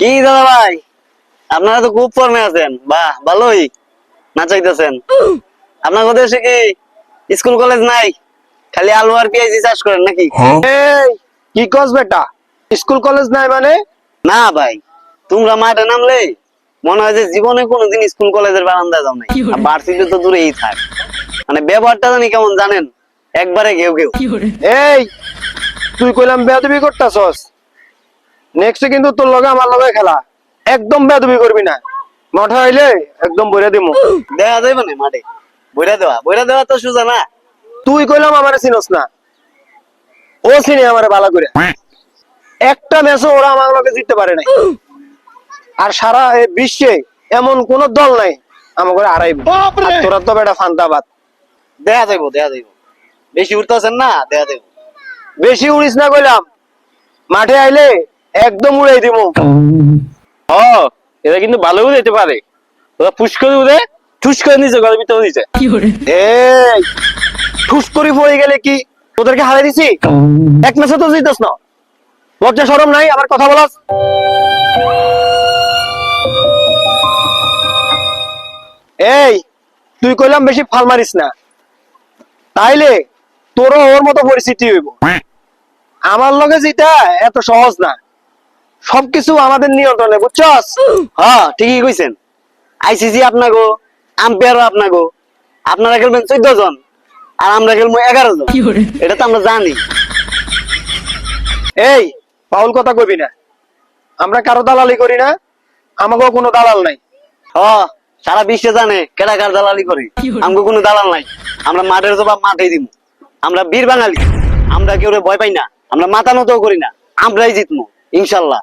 কি দাদা ভাই, আপনারা তো খুব ফর্মে আছেন। বাহ, ভালোই নাচাইতেছেন। আপনার কথা এসে কি স্কুল কলেজ নাই, খালি আলু আর পেঁয়াজি চাষ করেন নাকি? এই কি কস বেটা, স্কুল কলেজ নাই মানে? না ভাই, তোমরা মাঠে নামলে মনে হয় যে জীবনে কোনোদিন স্কুল কলেজের বারান্দায় যাও নাই। আর ভার্সিটি তো দূরেই থাক, মানে ব্যবহারটা জানি কেমন জানেন, একবারে ঘেউ ঘেউ। এই তুই কইলাম বেয়াদবি করতাছস, নেক্সটে কিন্তু তোর লগে আমার লগে খেলা। একদম বেয়াদবি করবি না, মাঠে আইলে একদম বইরা দিমু। দেওয়া যাবে না মাঠে, বইরা দেওয়া তো সোজা না। তুই কইলাম আমারে চিনস না, ও চিনি আমারে ভালো করে। একটা ম্যাচও ওরা আমার লগে জিততে পারে নাই, আর সারা এই বিশ্বে এমন কোন দল নাই আমাকে হারাইবে। আর তোরা তো বেটা ফান্তাবাদ। দেয়া যাইব, বেশি উঠতেছেন না, দেয়া যাইব। বেশি উড়িস না কইলাম, মাঠে আইলে একদম উড়াই দিমু। এটা কিন্তু ভালো যেতে পারে। ওরা পুশ করে উড়ে ঠুস করে নিচে ঘরের ভিতরে নিচে। এই ঠুস করে পড়ে গেলে কি তোদেরকে হারাই দিছি? এক ম্যাচে তো জিতস না, লজ্জা শরম নাই আবার কথা বলাস? এই তুই কইলাম বেশি ফাল মারিস না, তাইলে তোরও ওর মতো পরিস্থিতি হইব। আমার লগে যেটা এত সহজ না, সবকিছু আমাদের নিয়ন্ত্রণে, বুঝছস? হ্যাঁ, ঠিকই কইছেন। আইসিসি আপনাগো, আম্পায়ারও আপনাগো। আপনারা খেলবেন 14 জন আর আমরা খেলবো 11 জন, এটা তো আমরা জানি। এই পাউল কথা কইবি না, আমরা কারো দালালি করি না, আমাকেও কোনো দালাল নাই। সারা বিশ্বে জানে কেডা কার দালালি করে। আমগো কোনো দালাল নাই, আমরা মাঠের জবাব মাঠেই দিব। আমরা বীর বাঙালি, আমরা কেউ ভয় পাই না, আমরা মাথা নতও করি না, আমরাই জিতবো ইনশাল্লাহ।